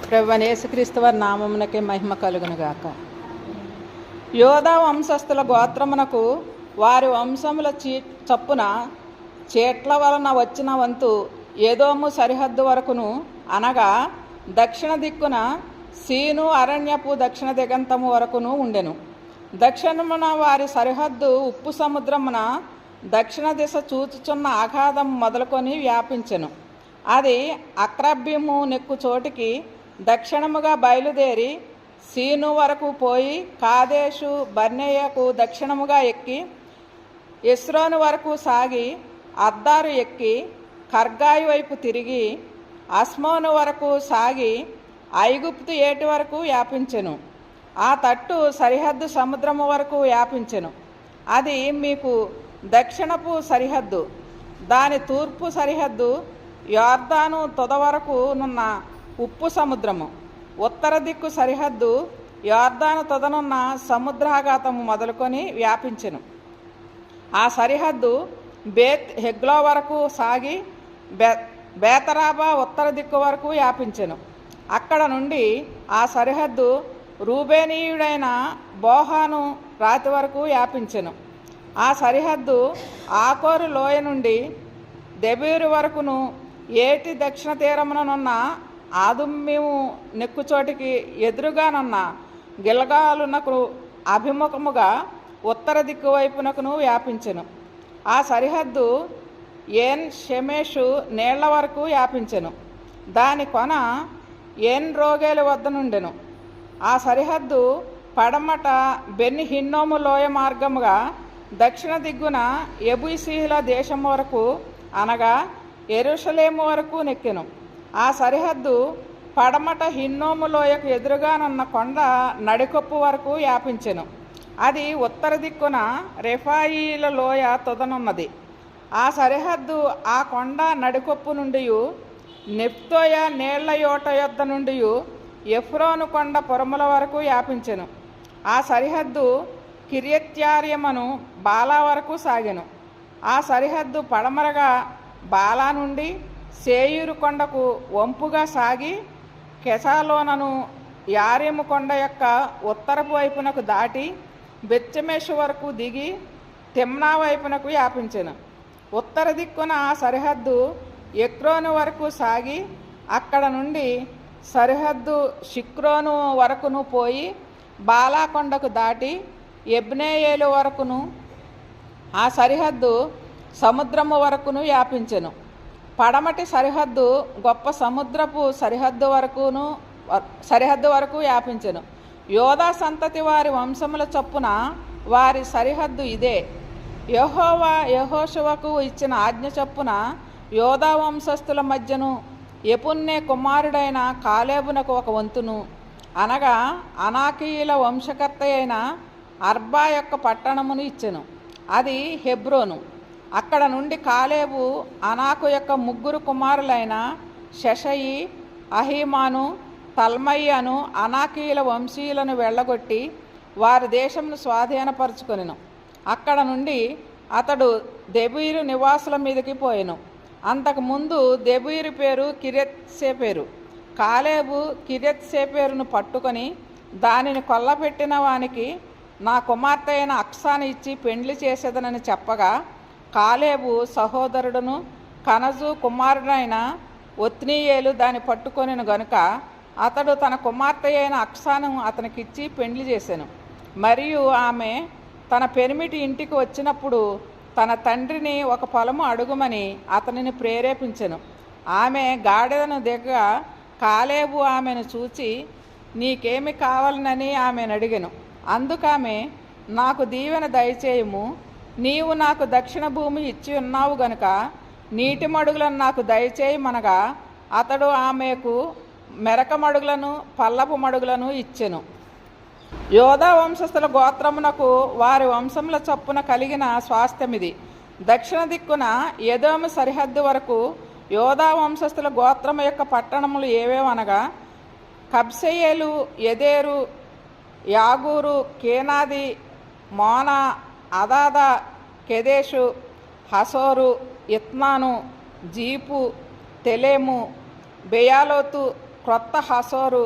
ప్రభువైన యేసుక్రీస్తు వారి నామమునకే మహిమ కలుగునుగాక. యోధా వంశస్థుల గోత్రమునకు వారి వంశముల చొప్పున చేట్ల వలన వచ్చిన వంతు ఏదోము సరిహద్దు వరకును, అనగా దక్షిణ దిక్కున సీను అరణ్యపు దక్షిణ దిగంతము వరకును ఉండెను. దక్షిణమున వారి సరిహద్దు ఉప్పు సముద్రమున దక్షిణ దిశ చూచుచున్న ఆఘాతం మొదలుకొని వ్యాపించెను. అది అక్రబ్బీము నెక్కు చోటికి దక్షిణముగా బయలుదేరి సీను వరకు పోయి కాదేశు బర్నేయకు దక్షిణముగా ఎక్కి ఎస్రోను వరకు సాగి అద్దారు ఎక్కి కర్గాయి వైపు తిరిగి అస్మోను వరకు సాగి ఐగుప్తు ఏటి వరకు వ్యాపించెను. ఆ తట్టు సరిహద్దు సముద్రము వరకు వ్యాపించెను. అది మీకు దక్షిణపు సరిహద్దు. దాని తూర్పు సరిహద్దు యొర్దాను తొద వరకు నున్న ఉప్పు సముద్రము. ఉత్తర దిక్కు సరిహద్దు యొర్దాను తొదనున్న సముద్రాఘాతము మొదలుకొని వ్యాపించెను. ఆ సరిహద్దు బేత్ హెగ్లో వరకు సాగి బేతరాబా ఉత్తర దిక్కు వరకు వ్యాపించెను. అక్కడ నుండి ఆ సరిహద్దు రూబేనీయుడైన బోహాను రాతి వరకు వ్యాపించెను. ఆ సరిహద్దు ఆకోరు లోయ నుండి దెబీరు వరకును ఏటి దక్షిణ తీరముననున్న ఆదుమ్యము నెక్కుచోటికి ఎదురుగానున్న గిల్గాలునకు అభిముఖముగా ఉత్తర దిక్కు వైపునకును వ్యాపించెను. ఆ సరిహద్దు ఏన్ షెమేషు నీళ్ల వరకు వ్యాపించెను. దాని కొన ఏన్ రోగేలు వద్ద నుండెను. ఆ సరిహద్దు పడమట బెన్ హిన్నోము లోయ మార్గముగా దక్షిణ దిగ్గున ఎబూసీల దేశం వరకు, అనగా యెరూషలేము వరకు నెక్కెను. ఆ సరిహద్దు పడమట హిన్నోము లోయకు ఎదురుగానున్న కొండ నడికొప్పు వరకు వ్యాపించెను. అది ఉత్తర దిక్కున రెఫాయిల లోయ తొదనున్నది. ఆ సరిహద్దు ఆ కొండ నడికొప్పు నుండి నెప్తోయ నీళ్ల యోట యొద్ద నుండి ఎఫ్రోను కొండ పొరముల వరకు వ్యాపించెను. ఆ సరిహద్దు కిర్యత్యార్యమను బాలా వరకు సాగెను. ఆ సరిహద్దు పడమరగా బాలా నుండి సేయూరు కొండకు వంపుగా సాగి కెసాలోనను యారీము కొండ యొక్క ఉత్తరపు వైపునకు దాటి బెత్షెమెషు వరకు దిగి తిమ్నా వైపునకు వ్యాపించెను. ఉత్తర దిక్కున ఆ సరిహద్దు ఎక్రోను వరకు సాగి అక్కడ నుండి సరిహద్దు షిక్రోను వరకును పోయి బాలాకొండకు దాటి ఎబ్నేయేలు వరకును ఆ సరిహద్దు సముద్రము వరకును వ్యాపించెను. పడమటి సరిహద్దు గొప్ప సముద్రపు సరిహద్దు వరకు వ్యాపించెను. యోధా సంతతి వారి వంశముల చొప్పున వారి సరిహద్దు ఇదే. యెహోవా యెహోషువకు ఇచ్చిన ఆజ్ఞ చొప్పున యోధా వంశస్థుల మధ్యను యెఫున్నె కుమారుడైన కాలేబునకు ఒక వంతును, అనగా అనాకీయుల వంశకర్త అయిన అర్బా యొక్క పట్టణమును ఇచ్చెను. అది హెబ్రోను. అక్కడ నుండి కాలేబు అనాకు యొక్క ముగ్గురు కుమారులైన షెషయి, అహీమాను, తల్మయ్యను అనాకీయుల వంశీయులను వెళ్ళగొట్టి వారి దేశంను స్వాధీనపరుచుకొనెను. అక్కడ నుండి అతడు దెబీరు నివాసుల మీదకి పోయెను. అంతకుముందు దెబీరు పేరు కిర్యత్సేపెరు. కాలేబు కిర్యత్సేపెరును పట్టుకొని దానిని కొల్లపెట్టిన వానికి నా కుమార్తె అయిన అక్సాను ఇచ్చి పెండ్లి చేసేదనని చెప్పగా, కాలేబు సహోదరుడును కనజు కుమారుడైన ఒత్నీయేలు దాన్ని పట్టుకొనెను గనుక అతడు తన కుమార్తె అయిన అక్సాను అతనికిచ్చి పెండ్లి చేసెను. మరియు ఆమె తన పెనిమిటి ఇంటికి వచ్చినప్పుడు తన తండ్రిని ఒక పొలము అడుగుమని అతనిని ప్రేరేపించెను. ఆమె గాడిదను దిగగా కాలేబు ఆమెను చూచి నీకేమి కావాలనని ఆమెను అడిగెను. అందుకామె నాకు దీవెన దయచేయము, నీవు నాకు దక్షిణ భూమి ఇచ్చి ఉన్నావు గనుక నీటి మడుగులను నాకు దయచేయమనగా అతడు ఆమెకు మెరక మడుగులను పల్లపు మడుగులను ఇచ్చెను. యోధా వంశస్థుల గోత్రమునకు వారి వంశముల చొప్పున కలిగిన స్వాస్థ్యమిది. దక్షిణ దిక్కున ఎదోము సరిహద్దు వరకు యోధా వంశస్థుల గోత్రము యొక్క పట్టణములు ఏవేవనగా కబ్సెయేలు, ఎదేరు, యాగూరు, కేనాది, మోనా, అదాద, కెదేషు, హసోరు, ఇత్నాను, జీపు, తెలేము, బెయాలోతు, క్రొత్త హసోరు,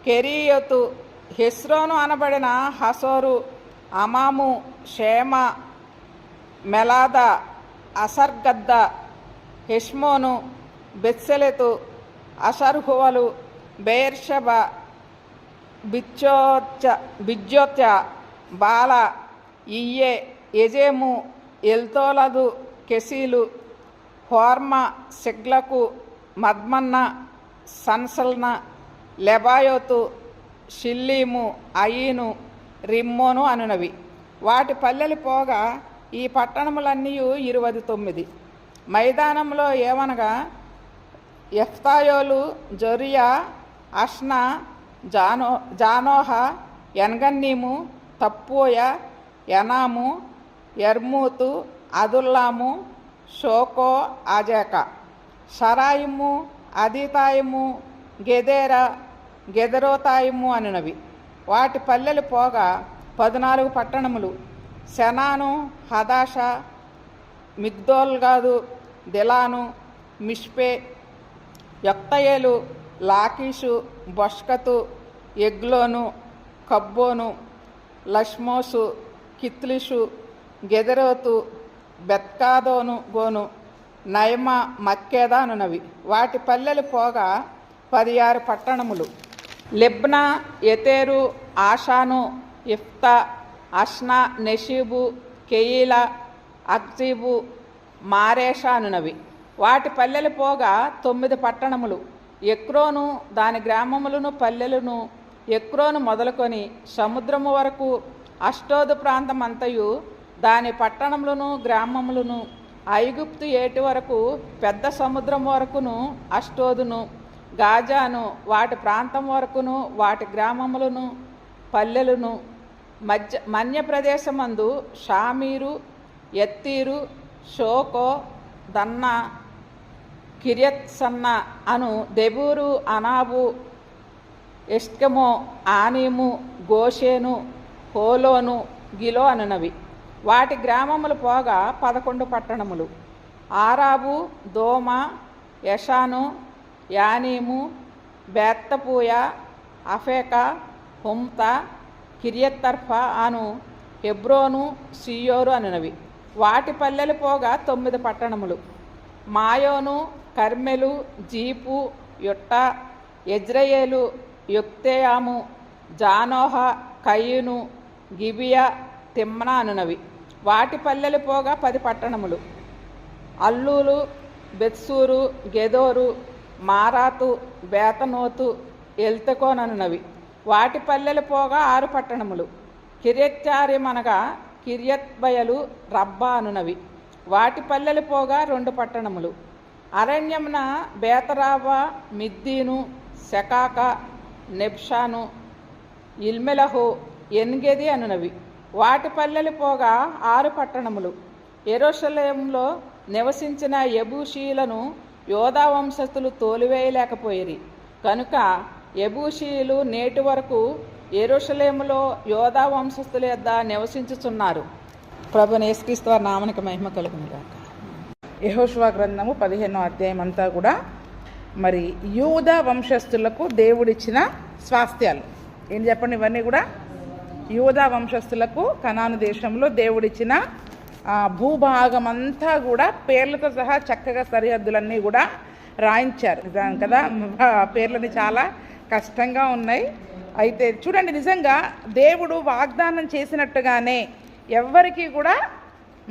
కెరీయోతు, హెస్రోను అనబడిన హసోరు, అమాము, షేమ, మెలాద, అసర్గద్ద, హెష్మోను, బెత్సెలెతు, అషర్హువలు, బెయర్షెబ, బిజ్యోత్య, బాల, ఇయ్యే, ఎజేము, ఎల్తోలదు, కెసీలు, హోర్మ, సిగ్లకు, మద్మన్న, సన్సల్న, లెబాయోతు, షిల్లీము, అయీను, రిమ్మోను అనునవి. వాటి పల్లెలు పోగా ఈ పట్టణములన్నీ 29. మైదానంలో ఏమనగా ఎఫ్తాయోలు, జొరియా, అష్నా, జానోహ, ఎన్గన్నీము, తప్పూయ, ఎనాము, ఎర్మూతు, అదుల్లాము, షోకో, అజేక, షరాయిము, అదీతాయిము, గెదేర, గెదరోతాయిము అనునవి. వాటి పల్లెలు పోగా 14 పట్టణములు. సెనాను, హదాష, మిగ్దోల్గాదు, దిలాను, మిష్పే, యొక్తయేలు, లాకీషు, బొష్కతు, ఎగ్లోను, కబ్బోను, లష్మోసు, కిత్లిషు, గెదరోతు, బెత్కాదోను గోను, నయమ, మక్కేదా అనునవి. వాటి పల్లెలు పోగా 16 పట్టణములు. లెబ్నా, ఎతేరు, ఆషాను, ఇఫ్తా, అష్నా, నెషీబు, కెయీల, అక్జీబు, మారేషా అనునవి. వాటి పల్లెలు పోగా 9 పట్టణములు. ఎక్రోను, దాని గ్రామములను పల్లెలను, ఎక్రోను మొదలుకొని సముద్రము వరకు, అష్టోదు ప్రాంతమంతయు దాని పట్టణములను గ్రామములను, ఐగుప్తు ఏటి వరకు, పెద్ద సముద్రం వరకును, అష్టోదును, గాజాను వాటి ప్రాంతం వరకును, వాటి గ్రామములను పల్లెలను, మన్య ప్రదేశమందు షామీరు, ఎత్తీరు, షోకో, దన్న, కిర్యత్సన్న అను దెబూరు, అనాబు, ఎష్కెమో, ఆనీము, గోషేను, హోలోను, గిలో అనునవి. వాటి గ్రామములు పోగా 11 పట్టణములు. ఆరాబు, దోమ, యషాను, యానీము, బేత్తపూయ, అఫేక, హుమ్త, కిర్యత్తర్ఫ అను హెబ్రోను, సియోరు అనునవి. వాటి పల్లెలు పోగా 9 పట్టణములు. మాయోను, కర్మెలు, జీపు, యొట్ట, యజ్రయేలు, యొక్తేయాము, జానోహ, కయీను, గిబియా, తిమ్నా అనునవి. వాటి పల్లెలు పోగా 10 పట్టణములు. అల్లూలు, బెత్సూరు, గెదోరు, మారాతు, బేతనోతు, ఎల్తెకోననునవి. వాటి పల్లెలు పోగా 6 పట్టణములు. కిర్యత్యారిమనగా కిర్యత్బయలు, రబ్బా అనునవి. వాటి పల్లెలు పోగా 2 పట్టణములు. అరణ్యమున బేతరాబా, మిద్దీను, సెకాక, నెబ్షాను, ఇల్మెలహు, ఎన్గెది అనునవి. వాటి పల్లెలు పోగా 6 పట్టణములు. యెరూషలేములో నివసించిన యెబూషీయులను యోధా వంశస్థులు తోలివేయలేకపోయిరి కనుక యెబూషీయులు నేటి వరకు యెరూషలేములో యోధా వంశస్థుల యొద్ద నివసించుచున్నారు. ప్రభువైన యేసుక్రీస్తు వారి నామమునకు మహిమ కలుగును గాక. యెహోషువ గ్రంథము 15వ అధ్యాయం అంతా కూడా మరి యూదా వంశస్థులకు దేవుడిచ్చిన స్వాస్థ్యాలు. ఏం చెప్పండి, ఇవన్నీ కూడా యూదా వంశస్థులకు కనాను దేశంలో దేవుడిచ్చిన భూభాగం అంతా కూడా పేర్లతో సహా చక్కగా సరిహద్దులన్నీ కూడా రాయించారు కదా. పేర్లని చాలా కష్టంగా ఉన్నాయి. అయితే చూడండి, నిజంగా దేవుడు వాగ్దానం చేసినట్టుగానే ఎవ్వరికీ కూడా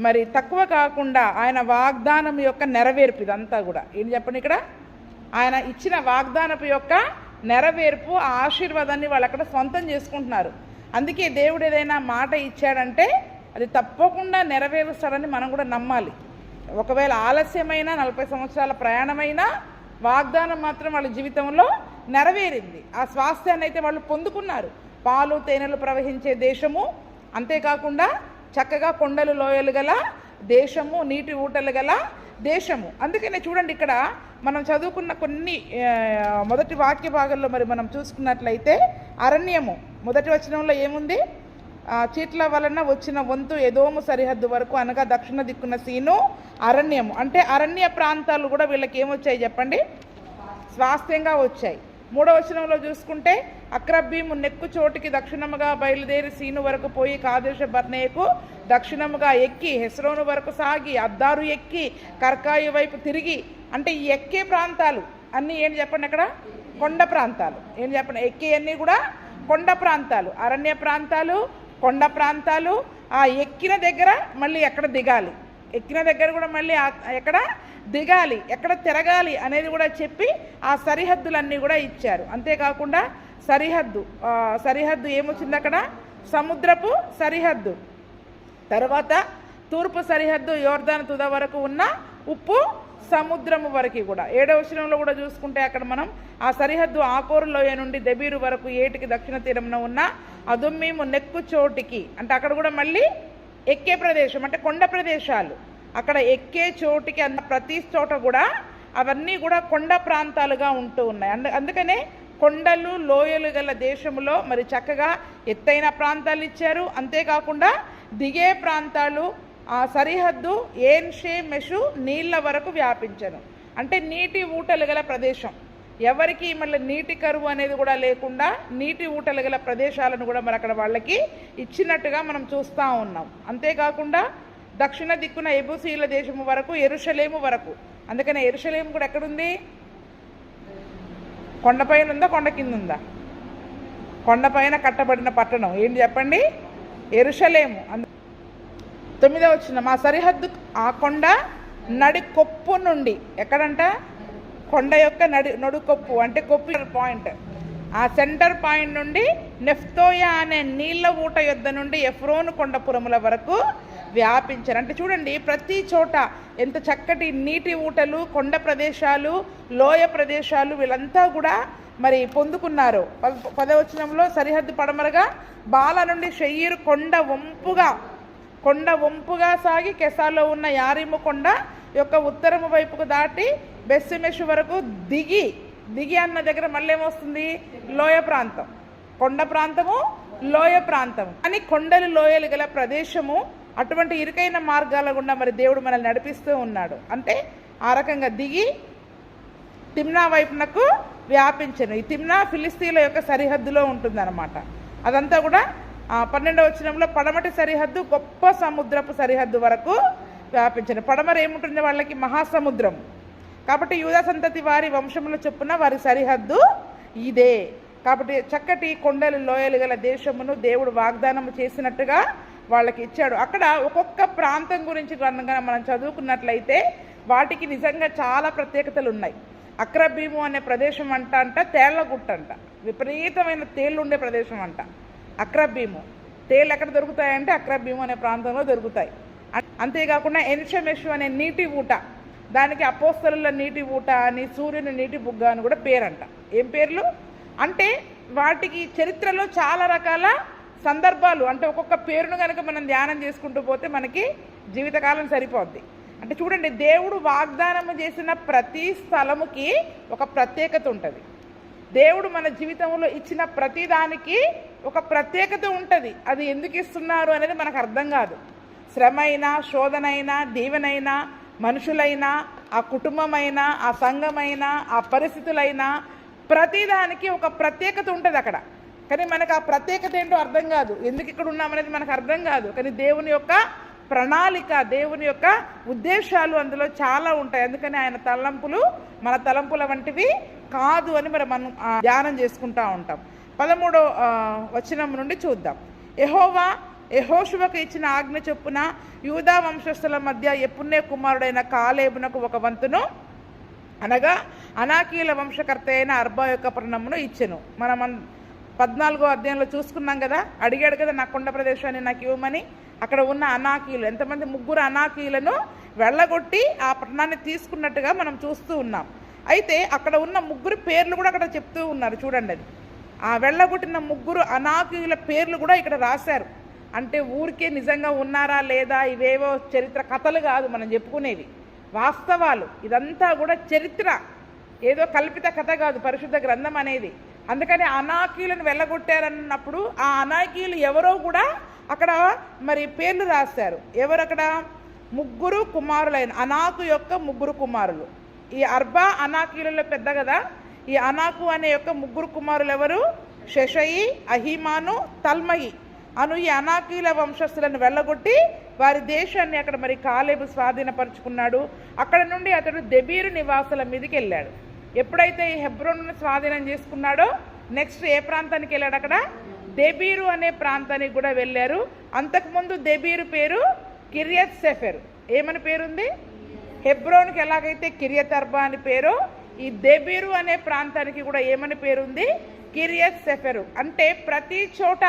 మరి తక్కువ కాకుండా ఆయన వాగ్దానం యొక్క నెరవేర్పు ఇదంతా కూడా. ఏం చెప్పండి, ఇక్కడ ఆయన ఇచ్చిన వాగ్దానపు యొక్క నెరవేర్పు, ఆ ఆశీర్వాదాన్ని వాళ్ళు అక్కడ సొంతం చేసుకుంటున్నారు. అందుకే దేవుడు ఏదైనా మాట ఇచ్చాడంటే అది తప్పకుండా నెరవేరుస్తాడని మనం కూడా నమ్మాలి. ఒకవేళ ఆలస్యమైన 40 సంవత్సరాల ప్రయాణమైనా వాగ్దానం మాత్రం వాళ్ళ జీవితంలో నెరవేరింది. ఆ స్వాస్థ్యాన్ని అయితే వాళ్ళు పొందుకున్నారు. పాలు తేనెలు ప్రవహించే దేశము, అంతేకాకుండా చక్కగా కొండలు లోయలు గల దేశము, నీటి ఊటలు గల దేశము. అందుకనే చూడండి, ఇక్కడ మనం చదువుకున్న కొన్ని మొదటి వాక్య భాగంలో మరి మనం చూసుకున్నట్లయితే అరణ్యము మొదటి వచనంలో ఏముంది? చీట్ల వలన వచ్చిన వంతు ఎదోము సరిహద్దు వరకు, అనగా దక్షిణ దిక్కున సీను అరణ్యము. అంటే అరణ్య ప్రాంతాలు కూడా వీళ్ళకి ఏమొచ్చాయి చెప్పండి? స్వాస్థ్యంగా వచ్చాయి. 3వ వచనంలో చూసుకుంటే అక్రబ్బీము నెక్కు చోటికి దక్షిణముగా బయలుదేరి సీను వరకు పోయి కాదేశ బర్నేకు దక్షిణముగా ఎక్కి హెస్రోను వరకు సాగి అద్దారు ఎక్కి కర్కాయి వైపు తిరిగి. అంటే ఈ ఎక్కే ప్రాంతాలు అన్నీ ఏంటి చెప్పండి, అక్కడ కొండ ప్రాంతాలు. ఏం చెప్పండి, ఎక్కే అన్నీ కూడా కొండ ప్రాంతాలు, అరణ్య ప్రాంతాలు, కొండ ప్రాంతాలు. ఆ ఎక్కిన దగ్గర మళ్ళీ ఎక్కడ దిగాలి, ఎక్కిన దగ్గర కూడా మళ్ళీ ఎక్కడ దిగాలి, ఎక్కడ తిరగాలి అనేది కూడా చెప్పి ఆ సరిహద్దులన్నీ కూడా ఇచ్చారు. అంతేకాకుండా సరిహద్దు ఏమొచ్చింది అక్కడ, సముద్రపు సరిహద్దు. తర్వాత తూర్పు సరిహద్దు యోర్దాను తుద వరకు ఉన్న ఉప్పు సముద్రము వరకు కూడా. 7వ వచనంలో కూడా చూసుకుంటే అక్కడ మనం ఆ సరిహద్దు ఆకోరు లోయ నుండి దెబీరు వరకు ఏటికి దక్షిణ తీరంలో ఉన్న అదుమ్మీము నెక్కు చోటికి. అంటే అక్కడ కూడా మళ్ళీ ఎక్కే ప్రదేశం, అంటే కొండ ప్రదేశాలు. అక్కడ ఎక్కే చోటికి అన్న ప్రతి చోట కూడా అవన్నీ కూడా కొండ ప్రాంతాలుగా ఉంటూ ఉన్నాయి. అందుకనే కొండలు లోయలు గల దేశంలో మరి చక్కగా ఎత్తైన ప్రాంతాలు ఇచ్చారు. అంతేకాకుండా దిగే ప్రాంతాలు ఆ సరిహద్దు ఏన్షే మెషు నీళ్ల వరకు వ్యాపించను. అంటే నీటి ఊటలు గల ప్రదేశం, ఎవరికి మళ్ళీ నీటి కరువు అనేది కూడా లేకుండా నీటి ఊటలు గల ప్రదేశాలను కూడా మరి అక్కడ వాళ్ళకి ఇచ్చినట్టుగా మనం చూస్తూ ఉన్నాం. అంతేకాకుండా దక్షిణ దిక్కున ఎబుసీల దేశము వరకు యెరూషలేము వరకు. అందుకని యెరూషలేము కూడా ఎక్కడుంది, కొండపైన ఉందా కొండ కింద ఉందా? కొండపైన కట్టబడిన పట్టణం ఏంటి చెప్పండి, యెరూషలేము. 9వ వచనం మా సరిహద్దు ఆ కొండ నడి కొప్పు నుండి, ఎక్కడంట కొండ యొక్క నడుకొప్పు అంటే కొప్పు పాయింట్, ఆ సెంటర్ పాయింట్ నుండి నెఫ్తోయా అనే నీళ్ల ఊట యొద్ద నుండి ఎఫ్రోను కొండపురముల వరకు వ్యాపించారు. అంటే చూడండి ప్రతి చోట ఎంత చక్కటి నీటి ఊటలు, కొండ ప్రదేశాలు, లోయ ప్రదేశాలు వీళ్ళంతా కూడా మరి పొందుకున్నారు. 10వ వచనంలో సరిహద్దు పడమరగా బాల నుండి షెయ్యీరు కొండ వంపుగా సాగి కెసాలో ఉన్న యారిము కొండ యొక్క ఉత్తరము వైపుకు దాటి బెస్సిమెషు వరకు దిగి అన్న దగ్గర మళ్ళీ ఏమొస్తుంది, లోయ ప్రాంతం. కొండ ప్రాంతము, లోయ ప్రాంతము అని కొండలు లోయలు గల ప్రదేశము. అటువంటి ఇరుకైన మార్గాల గుండా మరి దేవుడు మనల్ని నడిపిస్తూ ఉన్నాడు. అంటే ఆ రకంగా దిగి తిమ్నా వైపునకు వ్యాపించను. ఈ తిమ్నా ఫిలిస్తీన్ల యొక్క సరిహద్దులో ఉంటుందన్నమాట. అదంతా కూడా 12వ వచనంలో పడమటి సరిహద్దు గొప్ప సముద్రపు సరిహద్దు వరకు వ్యాపించను. పడమర ఏముంటుంది వాళ్ళకి, మహాసముద్రం. కాబట్టి యూదా సంతతి వారి వంశముల చొప్పున వారి సరిహద్దు ఇదే. కాబట్టి చక్కటి కొండలు లోయలు గల దేశమును దేవుడు వాగ్దానం చేసినట్టుగా వాళ్ళకి ఇచ్చాడు. అక్కడ ఒక్కొక్క ప్రాంతం గురించి కనుక మనం చదువుకున్నట్లయితే వాటికి నిజంగా చాలా ప్రత్యేకతలు ఉన్నాయి. అక్రబ్బీము అనే ప్రదేశం అంట తేళ్లగుట్ట అంట, విపరీతమైన తేళ్ళు ఉండే ప్రదేశం అంట అక్రబ్బీము. తేళ్ళు ఎక్కడ దొరుకుతాయంటే అక్రబ్బీము అనే ప్రాంతంలో దొరుకుతాయి. అంతేకాకుండా ఎన్షమెషు అనే నీటి ఊట, దానికి అపోస్తలుల నీటి ఊట అని, సూర్యుని నీటి బుగ్గ అని కూడా పేరంట. ఏం పేర్లు అంటే వాటికి చరిత్రలో చాలా రకాల సందర్భాలు, అంటే ఒక్కొక్క పేరును కనుక మనం ధ్యానం చేసుకుంటూ పోతే మనకి జీవితకాలం సరిపోద్ది. అంటే చూడండి దేవుడు వాగ్దానం చేసిన ప్రతి స్థలముకి ఒక ప్రత్యేకత ఉంటుంది. దేవుడు మన జీవితంలో ఇచ్చిన ప్రతి దానికి ఒక ప్రత్యేకత ఉంటుంది. అది ఎందుకు ఇస్తున్నారు అనేది మనకు అర్థం కాదు. శ్రమ అయినా, శోధనైనా, దీవెనైనా, మనుషులైనా, ఆ కుటుంబమైనా, ఆ సంఘమైనా, ఆ పరిస్థితులైనా ప్రతిదానికి ఒక ప్రత్యేకత ఉంటుంది అక్కడ. కానీ మనకు ఆ ప్రత్యేకత ఏంటో అర్థం కాదు, ఎందుకు ఇక్కడ ఉన్నామనేది మనకు అర్థం కాదు. కానీ దేవుని యొక్క ప్రణాళిక, దేవుని యొక్క ఉద్దేశాలు అందులో చాలా ఉంటాయి. అందుకని ఆయన తలంపులు మన తలంపుల వంటివి కాదు అని మరి మనం ధ్యానం చేసుకుంటూ ఉంటాం. 13వ వచనం నుండి చూద్దాం. యెహోషువకు ఇచ్చిన ఆజ్ఞ చొప్పున యూదా వంశస్థుల మధ్య యెఫున్నె కుమారుడైన కాలేబునకు ఒక వంతును, అనగా అనాకీల వంశకర్త అయిన అర్బా యొక్క పట్టణమును ఇచ్చెను. మనం 14వ అధ్యాయంలో చూసుకున్నాం కదా, అడిగాడు కదా నా కొండ ప్రదేశాన్ని నాకు ఇవ్వమని. అక్కడ ఉన్న అనాకీలు ఎంతమంది, 3 అనాకీలను వెళ్ళగొట్టి ఆ పట్టణాన్ని తీసుకున్నట్టుగా మనం చూస్తూ ఉన్నాం. అయితే అక్కడ ఉన్న 3 పేర్లు కూడా అక్కడ చెప్తూ ఉన్నారు. చూడండి, అది ఆ వెళ్ళగొట్టిన 3 అనాకీల పేర్లు కూడా ఇక్కడ రాశారు. అంటే ఊరికే నిజంగా ఉన్నారా లేదా, ఇవేవో చరిత్ర కథలు కాదు మనం చెప్పుకునేవి, వాస్తవాలు. ఇదంతా కూడా చరిత్ర, ఏదో కల్పిత కథ కాదు పరిశుద్ధ గ్రంథం అనేది. అందుకని అనాకీలను వెళ్ళగొట్టారన్నప్పుడు ఆ అనాకీలు ఎవరో కూడా అక్కడ మరి పేర్లు రాశారు. ఎవరు అక్కడ, 3 కుమారులైన అనాకు యొక్క 3 కుమారులు. ఈ అర్బా అనాకీలలో పెద్ద కదా, ఈ అనాకు అనే యొక్క ముగ్గురు కుమారులు ఎవరు? షెషయి, అహిమాను, తల్మయి అను ఈ అనాకీల వంశస్థులను వెళ్ళగొట్టి వారి దేశాన్ని అక్కడ మరి కాలేబు స్వాధీనపరుచుకున్నాడు. అక్కడ నుండి అతడు దెబీరు నివాసుల మీదకి వెళ్ళాడు. ఎప్పుడైతే ఈ హెబ్రోను స్వాధీనం చేసుకున్నాడో నెక్స్ట్ ఏ ప్రాంతానికి వెళ్ళాడు? అక్కడ దెబీరు అనే ప్రాంతానికి కూడా వెళ్ళారు. అంతకుముందు దెబీరు పేరు కిరియత్ సెఫెర్. ఏమని పేరుంది? హెబ్రోన్కి ఎలాగైతే కిరియత్ అర్బా అని పేరు, ఈ దెబీరు అనే ప్రాంతానికి కూడా ఏమని పేరుంది? కిరియత్ సెఫెరు. అంటే ప్రతి చోట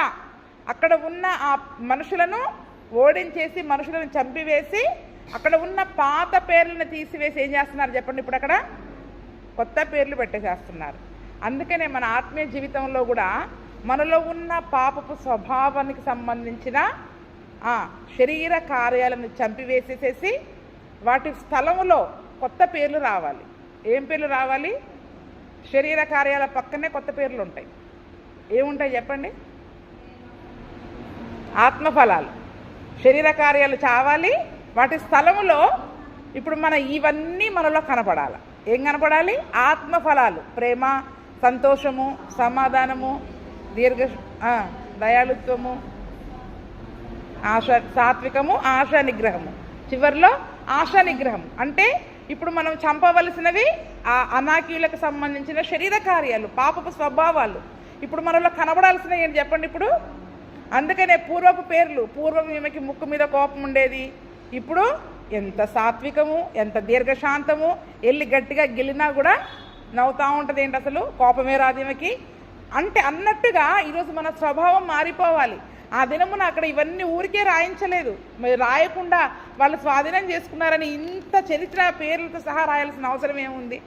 అక్కడ ఉన్న ఆ మనుషులను ఓడించేసి, మనుషులను చంపివేసి, అక్కడ ఉన్న పాత పేర్లను తీసివేసి ఏం చేస్తున్నారు చెప్పండి? ఇప్పుడు అక్కడ కొత్త పేర్లు పెట్టేసేస్తున్నారు. అందుకనే మన ఆత్మీయ జీవితంలో కూడా మనలో ఉన్న పాపపు స్వభావానికి సంబంధించిన శరీర కార్యాలను చంపివేసేసేసి వాటి స్థలములో కొత్త పేర్లు రావాలి. ఏం పేర్లు రావాలి? శరీర కార్యాల పక్కనే కొత్త పేర్లు ఉంటాయి. ఏముంటాయి చెప్పండి? ఆత్మఫలాలు. శరీర కార్యాలు చావాలి, వాటి స్థలములో ఇప్పుడు ఇవన్నీ మనలో కనపడాలి. ఏం కనపడాలి? ఆత్మఫలాలు. ప్రేమ, సంతోషము, సమాధానము, దయాళుత్వము, సాత్వికము, ఆశా నిగ్రహము. చివరిలో ఆశా నిగ్రహం అంటే ఇప్పుడు మనం చంపవలసినవి ఆ అనాకీయులకు సంబంధించిన శరీర కార్యాలు, పాపపు స్వభావాలు. ఇప్పుడు మనలో కనబడాల్సినవి ఏంటి చెప్పండి? ఇప్పుడు అందుకనే పూర్వపు పేర్లు, పూర్వం ఈమెకి ముక్కు మీద కోపం ఉండేది, ఇప్పుడు ఎంత సాత్వికము, ఎంత దీర్ఘశాంతము, వెళ్ళి గట్టిగా గెలినా కూడా నవ్వుతూ ఉంటుంది. ఏంటి అసలు కోపమే రాదు ఈమెకి అంటే అన్నట్టుగా ఈరోజు మన స్వభావం మారిపోవాలి. ఆ దినమున అక్కడ ఇవన్నీ ఊరికే రాయించలేదు, మరి రాయకుండా వాళ్ళు స్వాధీనం చేసుకున్నారని ఇంత చరిత్ర పేర్లతో సహా రాయాల్సిన అవసరం ఏముంది?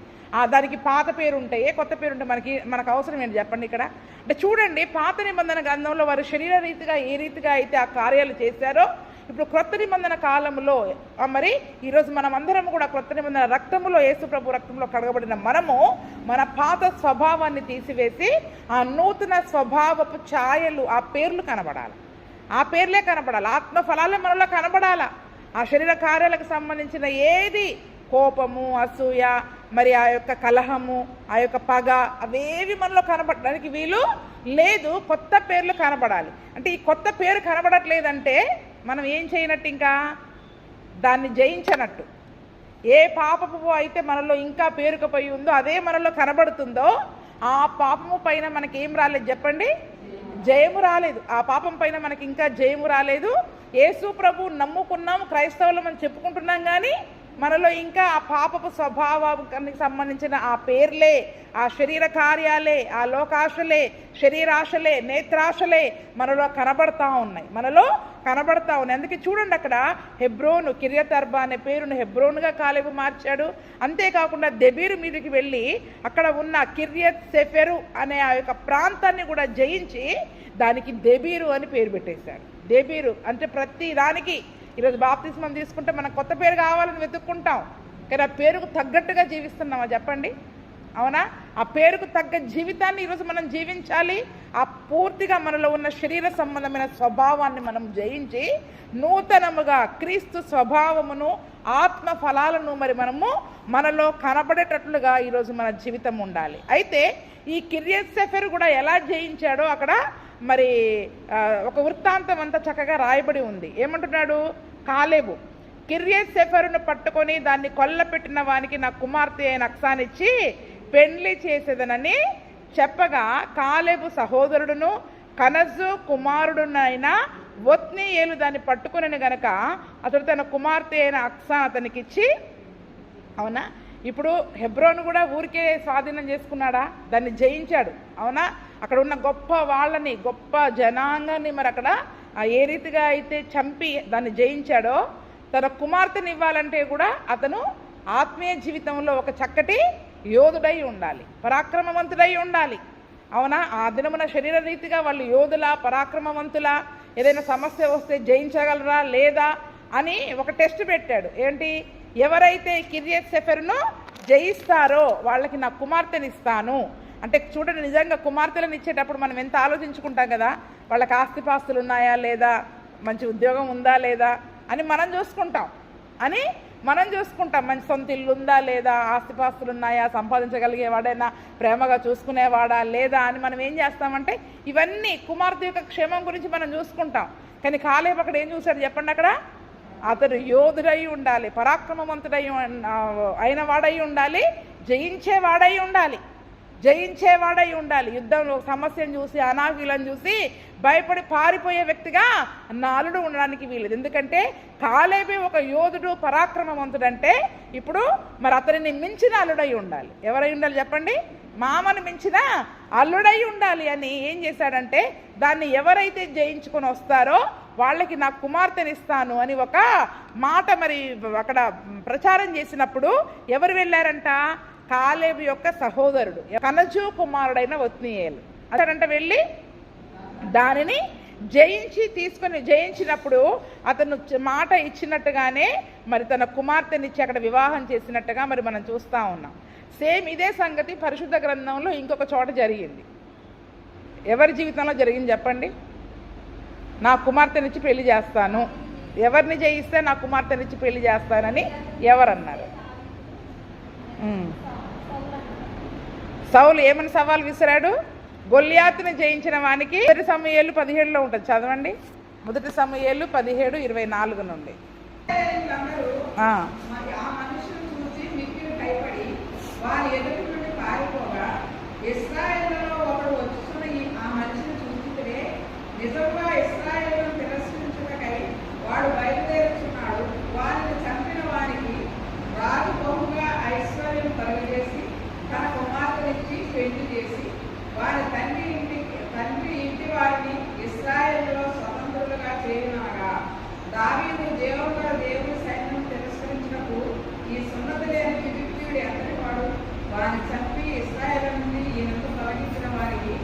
దానికి పాత పేరు ఉంటాయి, కొత్త పేరు ఉంటే మనకు అవసరం ఏంటి చెప్పండి? ఇక్కడ అంటే చూడండి, పాత నిబంధన గ్రంథంలో వారు శరీర రీతిగా ఏ రీతిగా అయితే ఆ కార్యాలు చేశారో, ఇప్పుడు క్రొత్త నిబంధన కాలంలో మరి ఈరోజు మనం అందరం కూడా క్రొత్త నిబంధన రక్తములో, యేసు ప్రభు రక్తంలో కడగబడిన మనము మన పాత స్వభావాన్ని తీసివేసి ఆ నూతన స్వభావపు ఛాయలు, ఆ పేర్లు కనబడాలి. ఆ పేర్లే కనబడాలి. ఆత్మఫలాలే మనలో కనబడాలా. ఆ శరీర కార్యాలకు సంబంధించిన ఏది కోపము, అసూయ, మరి ఆ యొక్క కలహము, ఆ యొక్క పగ, అవేవి మనలో కనబడడానికి వీలు లేదు. కొత్త పేర్లు కనబడాలి. అంటే ఈ కొత్త పేరు కనబడట్లేదంటే మనం ఏం చేయనట్టు? ఇంకా దాన్ని జయించనట్టు. ఏ పాపము అయితే మనలో ఇంకా పేరుకుపోయి ఉందో అదే మనలో కనబడుతుందో ఆ పాపము పైన మనకి ఏం రాలేదు చెప్పండి? జయము రాలేదు. ఆ పాపం పైన మనకి ఇంకా జయము రాలేదు. యేసు ప్రభు నమ్ముకున్నాం, క్రైస్తవులం అని చెప్పుకుంటున్నాం, కానీ మనలో ఇంకా ఆ పాపపు స్వభావానికి సంబంధించిన ఆ పేర్లే, ఆ శరీర కార్యాలే, ఆ లోకాశలే, శరీరాశలే, నేత్రాశలే మనలో కనబడతా ఉన్నాయి. అందుకే చూడండి, అక్కడ హెబ్రోను, కిరియత్ అర్బా అనే పేరును హెబ్రోనుగా కాలేబు మార్చాడు. అంతేకాకుండా దెబీరు మీదకి వెళ్ళి అక్కడ ఉన్న కిరియత్ సెఫెరు అనే ఆ యొక్క ప్రాంతాన్ని కూడా జయించి దానికి దెబీరు అని పేరు పెట్టేశాడు. దెబీరు అంటే ప్రతి దానికి ఈరోజు బాప్తిస్మం తీసుకుంటే మనకు కొత్త పేరు కావాలని వెతుక్కుంటాం, కానీ ఆ పేరుకు తగ్గట్టుగా జీవిస్తున్నామా చెప్పండి? అవునా? ఆ పేరుకు తగ్గ జీవితాన్ని ఈరోజు మనం జీవించాలి. ఆ పూర్తిగా మనలో ఉన్న శరీర సంబంధమైన స్వభావాన్ని మనం జయించి నూతనముగా క్రీస్తు స్వభావమును, ఆత్మ ఫలాలను మరి మనలో కనబడేటట్లుగా ఈరోజు మన జీవితం ఉండాలి. అయితే ఈ కిరియత్ సెఫెరు కూడా ఎలా జయించాడో అక్కడ మరి ఒక వృత్తాంతం అంతా చక్కగా రాయబడి ఉంది. ఏమంటున్నాడు కాలేబు? కిరియత్ సెఫెరును పట్టుకొని దాన్ని కొల్లపెట్టిన వానికి నా కుమార్తె అయిన అక్సానిచ్చి పెండ్లి చేసేదనని చెప్పగా, కాలేబు సహోదరుడును కనజు కుమారుడునైన ఒత్నీయేలు దాన్ని పట్టుకుని గనక అతడు తన కుమార్తె అయిన అక్సా అతనికిచ్చి, అవునా? ఇప్పుడు హెబ్రోను కూడా ఊరికే స్వాధీనం చేసుకున్నాడా? దాన్ని జయించాడు. అవునా? అక్కడ ఉన్న గొప్ప వాళ్ళని, గొప్ప జనాంగాన్ని మరి అక్కడ ఏ రీతిగా అయితే చంపి దాన్ని జయించాడో, తన కుమార్తెని ఇవ్వాలంటే కూడా అతను ఆత్మీయ జీవితంలో ఒక చక్కటి యోధుడై ఉండాలి, పరాక్రమవంతుడై ఉండాలి. అవునా? ఆ దినమున శరీర రీతిగా వాళ్ళు యోధులా, పరాక్రమవంతులా, ఏదైనా సమస్య వస్తే జయించగలరా లేదా అని ఒక టెస్ట్ పెట్టాడు. ఏంటి? ఎవరైతే కిరియత్ సెఫెరును జయిస్తారో వాళ్ళకి నా కుమార్తెని ఇస్తాను అంటే. చూడండి, నిజంగా కుమార్తెలను ఇచ్చేటప్పుడు మనం ఎంత ఆలోచించుకుంటాం కదా, వాళ్ళకి ఆస్తిపాస్తులు ఉన్నాయా లేదా, మంచి ఉద్యోగం ఉందా లేదా అని మనం చూసుకుంటాం. అని మనం చూసుకుంటాం, మంచి సొంత ఇల్లు ఉందా లేదా, ఆస్తిపాస్తులు ఉన్నాయా, సంపాదించగలిగేవాడైనా, ప్రేమగా చూసుకునేవాడా లేదా అని మనం ఏం చేస్తామంటే ఇవన్నీ కుమార్తె యొక్క క్షేమం గురించి మనం చూసుకుంటాం. కానీ కాలేబు అక్కడ ఏం చూశాడు చెప్పండి? అక్కడ అతడు యోధుడై ఉండాలి, పరాక్రమవంతుడై అయిన వాడై ఉండాలి, జయించేవాడై ఉండాలి, జయించేవాడై ఉండాలి. యుద్ధంలో సమస్యను చూసి, అనాకీలను చూసి భయపడి పారిపోయే వ్యక్తిగా నా అల్లుడు ఉండడానికి వీలేదు. ఎందుకంటే కాలేబే ఒక యోధుడు, పరాక్రమవంతుడంటే ఇప్పుడు మరి అతనిని మించిన అల్లుడై ఉండాలి. ఎవరై ఉండాలి చెప్పండి? మామను మించిన అల్లుడై ఉండాలి అని ఏం చేశాడంటే దాన్ని ఎవరైతే జయించుకొని వస్తారో వాళ్ళకి నా కుమార్తెనిస్తాను అని ఒక మాట మరి అక్కడ ప్రచారం చేసినప్పుడు ఎవరు వెళ్ళారంట? కాలేబు యొక్క సహోదరుడు, కనజు కుమారుడైన ఒత్నీయేలు అతడంట వెళ్ళి దానిని జయించినప్పుడు అతను మాట ఇచ్చినట్టుగానే మరి తన కుమార్తెనిచ్చి అక్కడ వివాహం చేసినట్టుగా మరి మనం చూస్తూ ఉన్నాం. సేమ్ ఇదే సంగతి పరిశుద్ధ గ్రంథంలో ఇంకొక చోట జరిగింది. ఎవరి జీవితంలో జరిగింది చెప్పండి? నా కుమార్తెనిచ్చి పెళ్లి చేస్తాను, ఎవరిని జయిస్తే నా కుమార్తెనిచ్చి పెళ్లి చేస్తానని ఎవరన్నారు? సౌలు ఏమని సవాల్ విసిరాడు? గొల్లియాతుని జయించిన వానికి 1 సమూయేలు 17లో ఉంటుంది, చదవండి. 1 సమూయేలు 17:24 నుండి. నిజంగా ఇశ్రాయేలును తిరస్కరించుటకై వాడు బయలుదేరుచున్నాడు. వారిని చంపిన వారికి రాజు బహుగా ఐశ్వర్యం కలుగజేసి తన కుమార్తెనిచ్చి పెళ్లి చేసి వారి తండ్రి ఇంటి వారిని ఇశ్రాయేలులో స్వతంత్రులుగా చేయనగా దావీదు దేవుడుగా దేవుని సైన్యం తిరస్కరించినప్పుడు ఈ సున్నతి లేని ఫిలిష్తీయుడు ఎంతటి వాడు? వారిని చంపి ఇశ్రాయేలు నుండి ఈయనకు తొలగించిన వారికి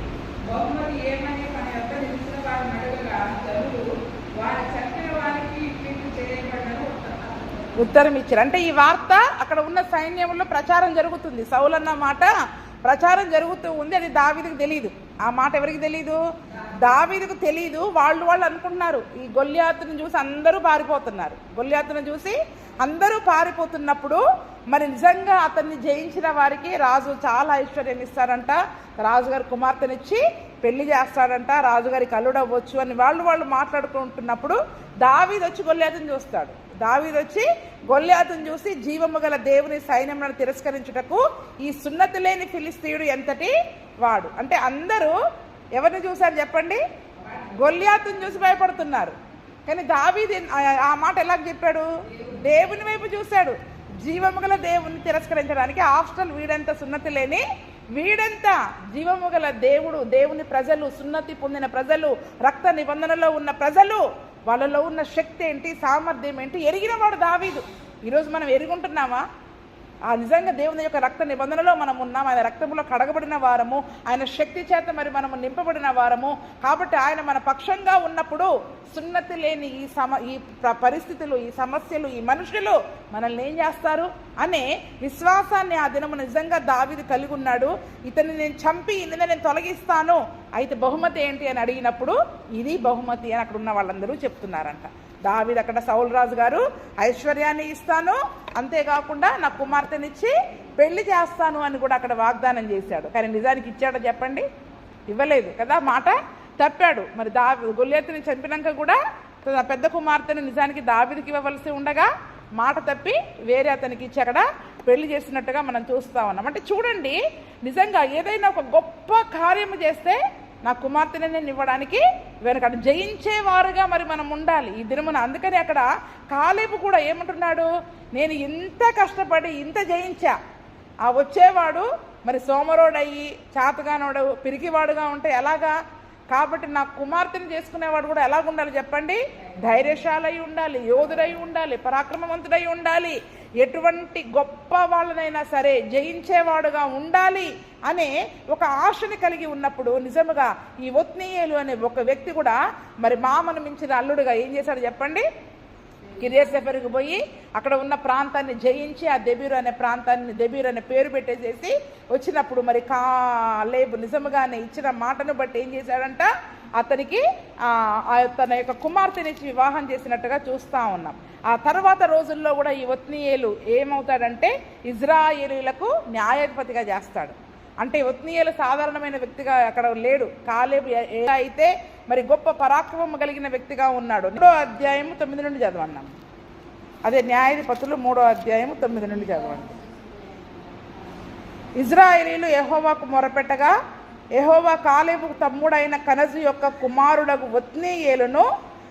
బహుమతి ఏమని తన యొక్క నిలిచిన వారిని అడగగా జనులు వారి చంపిన వారికి ఇట్లు చేయబడ్డను ఉత్తరం ఇచ్చారు. అంటే ఈ వార్త అక్కడ ఉన్న సైన్యంలో ప్రచారం జరుగుతుంది. సౌలు అన్న మాట ప్రచారం జరుగుతూ ఉంది. అది దావీదుకు తెలియదు. ఆ మాట ఎవరికి తెలియదు? దావీదుకు తెలియదు. వాళ్ళు అనుకుంటున్నారు ఈ గొల్లియాతును చూసి అందరూ పారిపోతున్నారు. గొల్లియాతును చూసి అందరూ పారిపోతున్నప్పుడు మరి నిజంగా అతన్ని జయించిన వారికి రాజు చాలా ఐశ్వర్యం ఇస్తారంట, రాజుగారి కుమార్తెనిచ్చి పెళ్లి చేస్తాడంట, రాజుగారికి అల్లుడవ్వచ్చు అని వాళ్ళు మాట్లాడుకుంటున్నప్పుడు దావీదు వచ్చి గొల్లియాతును చూస్తాడు. దావీదు వచ్చి గొల్లియాతును చూసి జీవము గల దేవుని సైన్యములను తిరస్కరించుటకు ఈ సున్నతి లేని ఫిలిష్తీయుడు ఎంతటి వాడు. అంటే అందరూ ఎవరిని చూశారు చెప్పండి? గొల్లియాతును చూసి భయపడుతున్నారు. కానీ దావీదు ఆ మాట ఎలా చెప్పాడు? దేవుని వైపు చూశాడు. జీవము గల దేవుని తిరస్కరించడానికి హాస్టల్ వీడంత సున్నతి లేని వీడంతా జీవము గల దేవుడు, దేవుని ప్రజలు, సున్నతి పొందిన ప్రజలు, రక్త నిబంధనలో ఉన్న ప్రజలు, వాళ్ళలో ఉన్న శక్తి ఏంటి, సామర్థ్యం ఏంటి ఎరిగినవాడు దావీదు. ఈరోజు మనం ఎరుగుంటున్నామా? ఆ నిజంగా దేవుని యొక్క రక్త నిబంధనలో మనం ఉన్నాం. ఆయన రక్తంలో కడగబడిన వారము, ఆయన శక్తి చేత మరి మనము నింపబడిన వారము. కాబట్టి ఆయన మన పక్షంగా ఉన్నప్పుడు సున్నతి లేని ఈ పరిస్థితులు, ఈ సమస్యలు, ఈ మనుషులు మనల్ని ఏం చేస్తారు అనే విశ్వాసాన్ని ఆ దినము నిజంగా దావీదు కలిగి ఉన్నాడు. ఇతన్ని నేను చంపి ఇందులో నేను తొలగిస్తాను, అయితే బహుమతి ఏంటి అని అడిగినప్పుడు ఇది బహుమతి అని అక్కడ ఉన్న వాళ్ళందరూ చెప్తున్నారంట. దావీదు అక్కడ సౌలు రాజు గారు ఐశ్వర్యాన్ని ఇస్తాను, అంతేకాకుండా నా కుమార్తెనిచ్చి పెళ్లి చేస్తాను అని కూడా అక్కడ వాగ్దానం చేశాడు. కానీ నిజానికి ఇచ్చాడో చెప్పండి? ఇవ్వలేదు కదా, మాట తప్పాడు. మరి గొల్లియాతుని చంపినాక కూడా తన పెద్ద కుమార్తెను నిజానికి దావీదుకి ఇవ్వవలసి ఉండగా మాట తప్పి వేరే అతనికి ఇచ్చి అక్కడ పెళ్లి చేసినట్టుగా మనం చూస్తా ఉన్నాం. అంటే చూడండి, నిజంగా ఏదైనా ఒక గొప్ప కార్యము చేస్తే నా కుమార్తెని నేను ఇవ్వడానికి వెనకడు జయించేవారుగా మరి మనం ఉండాలి ఈ దినమున. అందుకని అక్కడ కాలేబు కూడా ఏమంటున్నాడు? నేను ఇంత కష్టపడి ఇంత జయించా, ఆ వచ్చేవాడు మరి సోమరోడయ్యి చాతగానోడు పిరికివాడుగా ఉంటే ఎలాగా? కాబట్టి నా కుమార్తెను చేసుకునేవాడు కూడా ఎలాగుండాలి చెప్పండి? ధైర్యశాలై ఉండాలి, యోధుడై ఉండాలి, పరాక్రమవంతుడై ఉండాలి, ఎటువంటి గొప్ప వాళ్ళనైనా సరే జయించేవాడుగా ఉండాలి అనే ఒక ఆశని కలిగి ఉన్నప్పుడు నిజముగా ఈ ఒత్నీయేలు అనే ఒక వ్యక్తి కూడా మరి మామను మించిన అల్లుడుగా ఏం చేశాడు చెప్పండి? కిర్యత్సేఫరుకు పోయి అక్కడ ఉన్న ప్రాంతాన్ని జయించి ఆ దెబీరు అనే ప్రాంతాన్ని, దెబీరు అనే పేరు పెట్టేసేసి వచ్చినప్పుడు మరి కాలేబు నిజముగానే ఇచ్చిన మాటను బట్టి ఏం చేశాడంట? అతనికి తన యొక్క కుమార్తెనిచ్చి వివాహం చేసినట్టుగా చూస్తూ ఉన్నాం. ఆ తర్వాత రోజుల్లో కూడా ఈ ఒత్నీయేలు ఏమవుతాడంటే ఇజ్రాయేలీలకు న్యాయాధిపతిగా చేస్తాడు. అంటే ఒత్నీయేలు సాధారణమైన వ్యక్తిగా అక్కడ లేడు. కాలేబు అయితే మరి గొప్ప పరాక్రమం కలిగిన వ్యక్తిగా ఉన్నాడు. 3వ అధ్యాయము 9 నుండి చదవన్నాం. అదే న్యాయాధిపతులు 3వ అధ్యాయము 9 నుండి చదవండి. ఇజ్రాయేలీలు యెహోవాకు మొరపెట్టగా యెహోవా కాలేబు తమ్ముడైన కనజు యొక్క కుమారుడగు ఒత్నీయేలును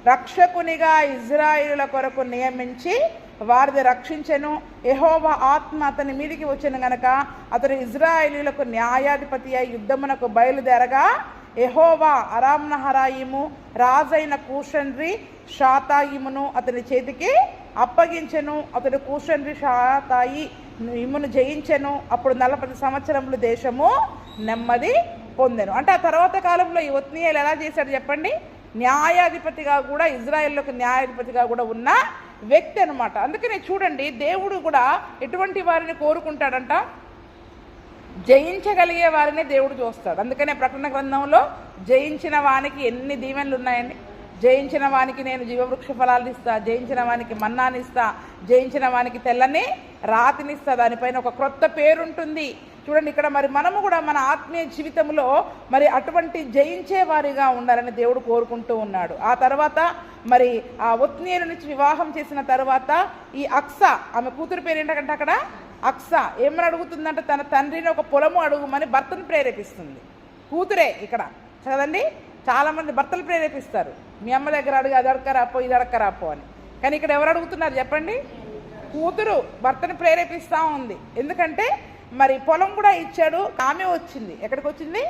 రక్షకునిగా ఇజ్రాయేలుల కొరకు నియమించి వారిని రక్షించెను. యెహోవా ఆత్మ అతని మీదికి వచ్చెను గనక అతడు ఇజ్రాయేలీలకు న్యాయాధిపతి అయి యుద్ధమునకు బయలుదేరగా యెహోవా అరామ్నహరాయిము రాజైన కూషన్రి షాతాయిమును అతని చేతికి అప్పగించెను. అతడు కూషన్రి షాతాయి ఇమును జయించెను. అప్పుడు 40 సంవత్సరములు దేశము నెమ్మది పొందెను. అంటే ఆ తర్వాత కాలంలో ఈ ఒత్నీయేలు ఎలా చేశాడు చెప్పండి? న్యాయాధిపతిగా కూడా ఇజ్రాయెల్లోకి న్యాయాధిపతిగా కూడా ఉన్న వ్యక్తి అనమాట. అందుకనే చూడండి, దేవుడు కూడా ఎటువంటి వారిని కోరుకుంటాడంట? జయించగలిగే వారిని దేవుడు చూస్తాడు. అందుకనే ప్రకటన గ్రంథంలో జయించిన వానికి ఎన్ని దీవెనలు ఉన్నాయండి. జయించిన వానికి నేను జీవవృక్ష ఫలాలు ఇస్తా, జయించిన వానికి మన్నానిస్తా, జయించిన వానికి తెల్లని రాతినిస్తా, దానిపైన ఒక క్రొత్త పేరుంటుంది. చూడండి, ఇక్కడ మరి మనము కూడా మన ఆత్మీయ జీవితంలో మరి అటువంటి జయించే వారిగా ఉండాలని దేవుడు కోరుకుంటూ ఉన్నాడు. ఆ తర్వాత మరి ఆ ఒత్నీయేలు నుంచి వివాహం చేసిన తర్వాత ఈ అక్స, ఆమె కూతురు పేరు ఏంటంటే అక్కడ అక్స ఏమని అడుగుతుందంటే తన తండ్రిని ఒక పొలము అడుగుమని భర్తను ప్రేరేపిస్తుంది. కూతురే ఇక్కడ కదండి. చాలామంది భర్తలు ప్రేరేపిస్తారు, మీ అమ్మ దగ్గర అడుగు, అది అడక్కరాపో ఇది అడక్కరాపో అని. కానీ ఇక్కడ ఎవరు అడుగుతున్నారు చెప్పండి? కూతురు భర్తను ప్రేరేపిస్తూ ఉంది. ఎందుకంటే మరి పొలం కూడా ఇచ్చాడు. ఆమె వచ్చింది, ఎక్కడికి వచ్చింది?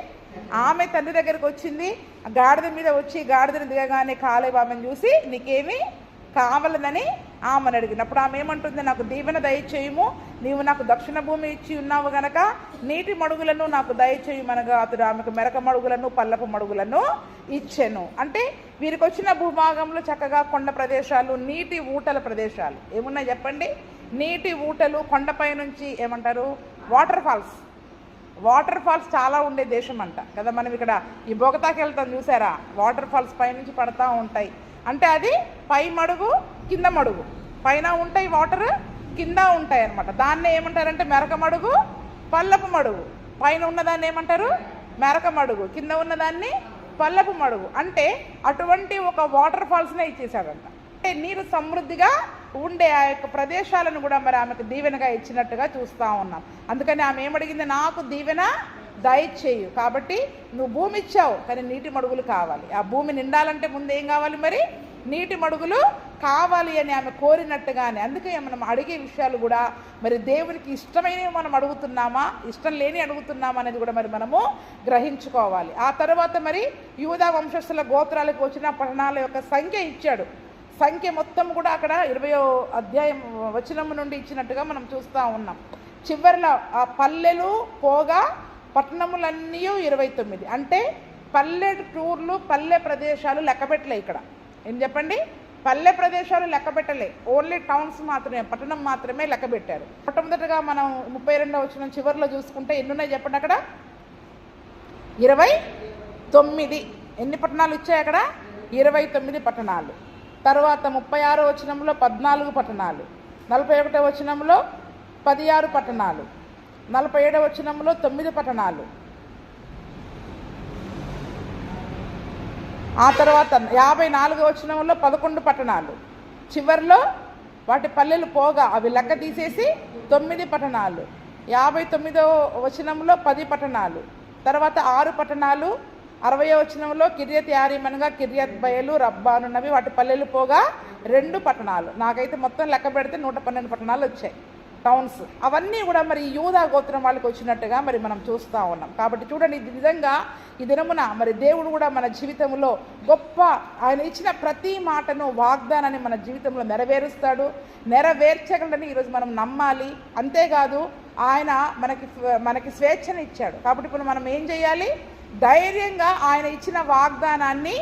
ఆమె తండ్రి దగ్గరికి వచ్చింది. గాడిద మీద వచ్చి గాడిదను దిగగానే కాలేబు ఆమెను చూసి నీకేమి కావాలదని ఆమెను అడిగినప్పుడు ఆమె ఏమంటుంది? నాకు దీవెన దయచేయము, నీవు నాకు దక్షిణ భూమి ఇచ్చి ఉన్నావు గనక నీటి మడుగులను నాకు దయచేయమనగా అతడు ఆమెకు మెరక మడుగులను పల్లపు మడుగులను ఇచ్చెను. అంటే వీరికి వచ్చిన భూభాగంలో చక్కగా కొండ ప్రదేశాలు, నీటి ఊటల ప్రదేశాలు ఏమున్నాయి చెప్పండి? నీటి ఊటలు, కొండపై నుంచి ఏమంటారు వాటర్ ఫాల్స్. వాటర్ ఫాల్స్ చాలా ఉండే దేశం అంట కదా. మనం ఇక్కడ ఈ బొగతాకి వెళ్తాం చూసారా, వాటర్ ఫాల్స్ పైనుంచి పడతా ఉంటాయి. అంటే అది పై మడుగు కింద మడుగు, పైన ఉంటాయి వాటర్, కింద ఉంటాయి అన్నమాట. దాన్నే ఏమంటారంటే మెరక మడుగు, పల్లపు మడుగు. పైన ఉన్నదాన్ని ఏమంటారు? మెరక మడుగు, కింద ఉన్నదాన్ని పల్లపు మడుగు. అంటే అటువంటి ఒక వాటర్ ఫాల్స్నే ఇచ్చేసాడంట. అంటే నీరు సమృద్ధిగా ఉండే ఆ యొక్క ప్రదేశాలను కూడా మరి ఆమెకు దీవెనగా ఇచ్చినట్టుగా చూస్తూ ఉన్నాం. అందుకని ఆమె ఏమడిగింది? నాకు దీవెన దయచేయు. కాబట్టి నువ్వు భూమి ఇచ్చావు, కానీ నీటి మడుగులు కావాలి. ఆ భూమి నిండాలంటే ముందు ఏం కావాలి? మరి నీటి మడుగులు కావాలి అని ఆమె కోరినట్టుగానే. అందుకే మనం అడిగే విషయాలు కూడా మరి దేవునికి ఇష్టమైనవి మనం అడుగుతున్నామా, ఇష్టం లేని అడుగుతున్నామా అనేది కూడా మరి మనము గ్రహించుకోవాలి. ఆ తర్వాత మరి యూదా వంశస్థుల గోత్రాలకు వచ్చిన పట్టణాల యొక్క సంఖ్య ఇచ్చాడు. సంఖ్య మొత్తం కూడా అక్కడ 20వ అధ్యాయం వచనం నుండి ఇచ్చినట్టుగా మనం చూస్తూ ఉన్నాం. చివరిలో ఆ పల్లెలు పోగా పట్టణములన్నీ 29. అంటే పల్లెటూర్లు, పల్లె ప్రదేశాలు లెక్కపెట్టలే. ఇక్కడ ఏం చెప్పండి? పల్లె ప్రదేశాలు లెక్కపెట్టలే, ఓన్లీ టౌన్స్ మాత్రమే, పట్టణం మాత్రమే లెక్కపెట్టారు. మొట్టమొదటిగా మనం 32వ వచనం చివరిలో చూసుకుంటే ఎన్ని ఉన్నాయి చెప్పండి? అక్కడ 29. ఎన్ని పట్టణాలు ఇచ్చాయి అక్కడ? 29 పట్టణాలు. తర్వాత 36వ వచనంలో 14 పట్టణాలు, 41వ వచనంలో 16 పట్టణాలు, 47వ వచనంలో 9 పట్టణాలు. ఆ తర్వాత 54వ వచనంలో 11 పట్టణాలు. చివరిలో వాటి పల్లెలు పోగా అవి లెక్క తీసేసి 9 పట్టణాలు. 59వ వచనంలో 10 పట్టణాలు. తర్వాత 6 పట్టణాలు. 60వ వచనంలో కిర్యత్ యారీమనగా కిర్యత్ బయలు రబ్బానున్నవి, వాటి పల్లెలు పోగా 2 పట్టణాలు. నాకైతే మొత్తం లెక్క పెడితే 112 పట్టణాలు వచ్చాయి, టౌన్స్. అవన్నీ కూడా మరి యూదా గోత్రం వాళ్ళకి వచ్చినట్టుగా మరి మనం చూస్తూ ఉన్నాం. కాబట్టి చూడండి, ఇది నిజంగా ఈ దినమున మరి దేవుడు కూడా మన జీవితంలో గొప్ప, ఆయన ఇచ్చిన ప్రతి మాటను, వాగ్దానాన్ని మన జీవితంలో నెరవేరుస్తాడు, నెరవేర్చగలని ఈరోజు మనం నమ్మాలి. అంతేకాదు ఆయన మనకి స్వేచ్ఛను ఇచ్చాడు. కాబట్టి ఇప్పుడు మనం ఏం చేయాలి? ధైర్యంగా ఆయన ఇచ్చిన వాగ్దానాన్ని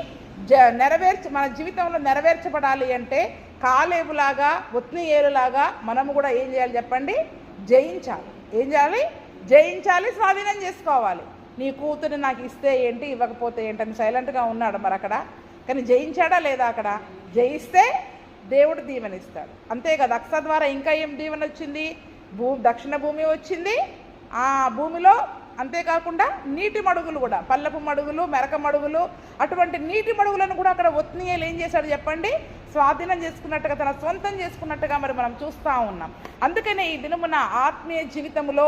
మన జీవితంలో నెరవేర్చబడాలి అంటే కాలేబులాగా, ఒత్నీయేలులాగా మనము కూడా ఏం చేయాలి చెప్పండి? జయించాలి. ఏం చేయాలి? జయించాలి, స్వాధీనం చేసుకోవాలి. నీ కూతురు నాకు ఇస్తే ఏంటి, ఇవ్వకపోతే ఏంటని సైలెంట్గా ఉన్నాడు. మరి అక్కడ కానీ జయించాడా లేదా? అక్కడ జయిస్తే దేవుడు దీవెనిస్తాడు. అంతే కదా. అక్స ద్వారా ఇంకా ఏం దీవెన వచ్చింది? దక్షిణ భూమి వచ్చింది. ఆ భూమిలో అంతేకాకుండా నీటి మడుగులు కూడా, పల్లపు మడుగులు, మెరక మడుగులు, అటువంటి నీటి మడుగులను కూడా అక్కడ ఒత్నీయేలు ఏం చేశాడు చెప్పండి? స్వాధీనం చేసుకున్నట్టుగా, తన సొంతం చేసుకున్నట్టుగా మరి మనం చూస్తూ ఉన్నాం. అందుకనే ఈ దినమున ఆత్మీయ జీవితంలో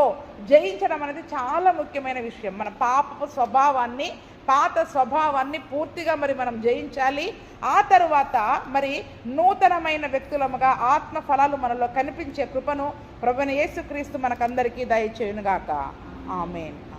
జయించడం అనేది చాలా ముఖ్యమైన విషయం. మన పాపపు స్వభావాన్ని, పాత స్వభావాన్ని పూర్తిగా మరి మనం జయించాలి. ఆ తరువాత మరి నూతనమైన వ్యక్తులముగా ఆత్మ ఫలాలు మనలో కనిపించే కృపను ప్రభువైన యేసుక్రీస్తు మనకందరికీ దయచేయునుగాక. ఆమేన్.